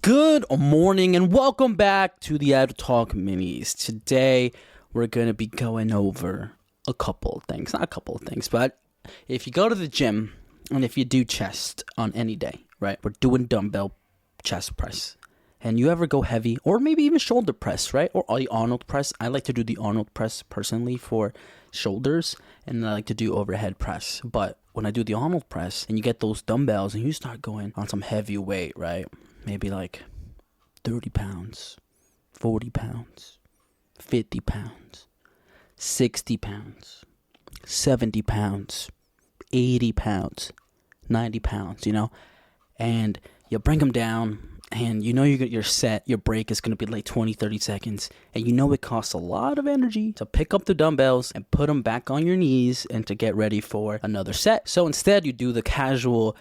Good morning and welcome back to the Idle Talk Minis. Today we're going to be going over a couple of things. Not a couple of things, but if you go to the gym and if you do chest on any day, right? We're doing dumbbell chest press. And you ever go heavy or maybe even shoulder press, right? Or the Arnold press. I like to do the Arnold press personally for shoulders, and I like to do overhead press. But when I do the Arnold press and you get those dumbbells and you start going on some heavy weight, right? Maybe like 30 pounds, 40 pounds, 50 pounds, 60 pounds, 70 pounds, 80 pounds, 90 pounds, and you bring them down and you're set, your break is going to be like 20, 30 seconds. And it costs a lot of energy to pick up the dumbbells and put them back on your knees and to get ready for another set. So instead you do the casual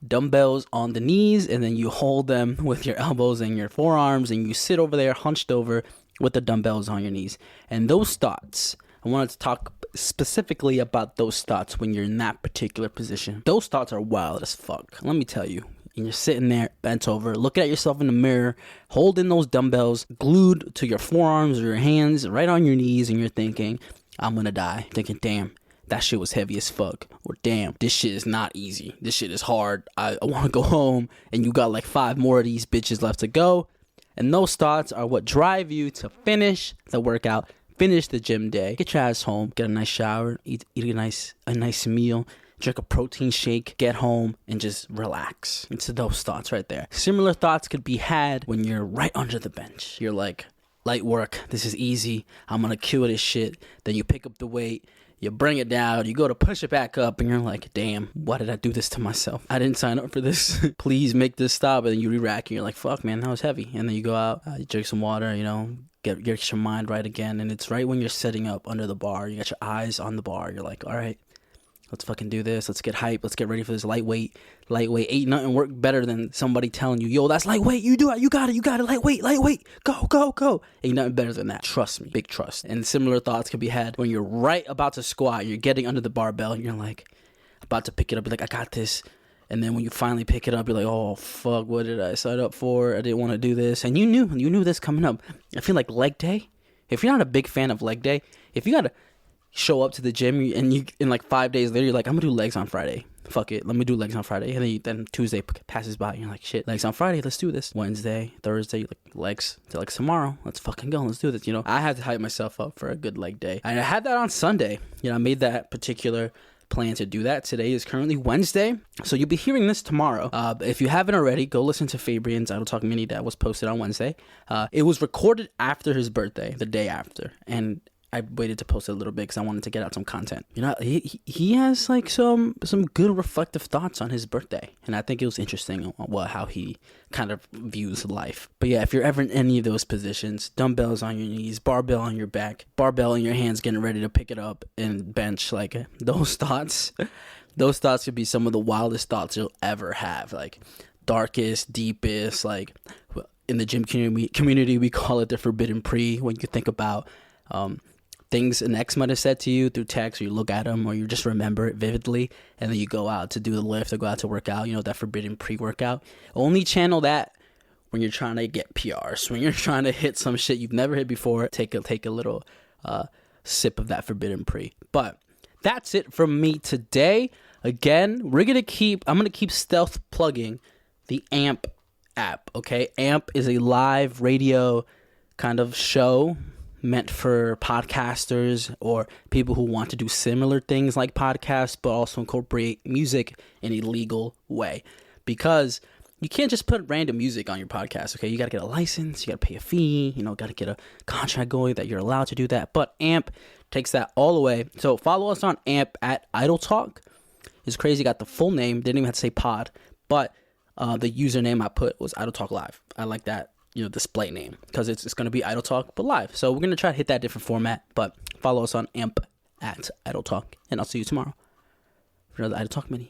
dumbbells on the knees, and then you hold them with your elbows and your forearms, and you sit over there hunched over with the dumbbells on your knees. And those thoughts, I wanted to talk specifically about those thoughts when you're in that particular position. Those thoughts are wild as fuck, let me tell you. And you're sitting there bent over, looking at yourself in the mirror, holding those dumbbells glued to your forearms or your hands right on your knees, and you're thinking, I'm gonna die. Thinking, damn, that shit was heavy as fuck. Or damn, this shit is not easy. This shit is hard. I want to go home. And you got like 5 more of these bitches left to go. And those thoughts are what drive you to finish the workout, finish the gym day, get your ass home, get a nice shower, eat a nice meal, drink a protein shake, get home, and just relax. It's those thoughts right there. Similar thoughts could be had when you're right under the bench. You're like, light work. This is easy. I'm going to kill this shit. Then you pick up the weight. You bring it down, you go to push it back up, and you're like, damn, why did I do this to myself? I didn't sign up for this. Please make this stop. And then you re-rack, and you're like, fuck, man, that was heavy. And then you go out, you drink some water, get your mind right again. And it's right when you're setting up under the bar. You got your eyes on the bar. You're like, all right, let's fucking do this. Let's get hype. Let's get ready for this lightweight. Ain't nothing work better than somebody telling you, yo, that's lightweight. You do it. You got it. Lightweight. Go. Ain't nothing better than that. Trust me. Big trust. And similar thoughts can be had when you're right about to squat. You're getting under the barbell and you're like about to pick it up. You're like, I got this. And then when you finally pick it up, you're like, oh, fuck, what did I sign up for? I didn't want to do this. And you knew this coming up. I feel like leg day. If you're not a big fan of leg day, if you got to show up to the gym and you in like 5 days later you're like, I'm gonna do legs on Friday, fuck it, let me do legs on Friday. And then Tuesday passes by and you're like, shit, legs on Friday, let's do this. Wednesday, Thursday, like legs to like tomorrow, let's fucking go, let's do this. I had to hype myself up for a good leg day. I had that on Sunday. I made that particular plan to do that. Today is currently Wednesday, so you'll be hearing this tomorrow. If you haven't already, go listen to Fabian's Idle Talk Mini that was posted on Wednesday. It was recorded after his birthday, the day after, and I waited to post it a little bit because I wanted to get out some content. He has like some good reflective thoughts on his birthday, and I think it was interesting how he kind of views life. But yeah, if you're ever in any of those positions, dumbbells on your knees, barbell on your back, barbell in your hands, getting ready to pick it up and bench, like those thoughts could be some of the wildest thoughts you'll ever have. Like darkest, deepest, like in the gym community we call it the forbidden pre. When you think about things an ex might have said to you through text, or you look at them, or you just remember it vividly, and then you go out to do the lift or go out to work out, that forbidden pre-workout. Only channel that when you're trying to get PRs, when you're trying to hit some shit you've never hit before. Take a little sip of that forbidden pre. But that's it from me today. Again, I'm gonna keep stealth plugging the AMP app. Okay, AMP is a live radio kind of show meant for podcasters or people who want to do similar things like podcasts, but also incorporate music in a legal way. Because you can't just put random music on your podcast, okay? You got to get a license, you got to pay a fee, got to get a contract going that you're allowed to do that. But AMP takes that all away. So follow us on AMP at Idle Talk. It's crazy, got the full name, didn't even have to say pod, but the username I put was Idle Talk Live. I like that display name because it's going to be Idle Talk but live. So we're going to try to hit that different format, but follow us on AMP at Idle Talk, and I'll see you tomorrow for another Idle Talk Mini.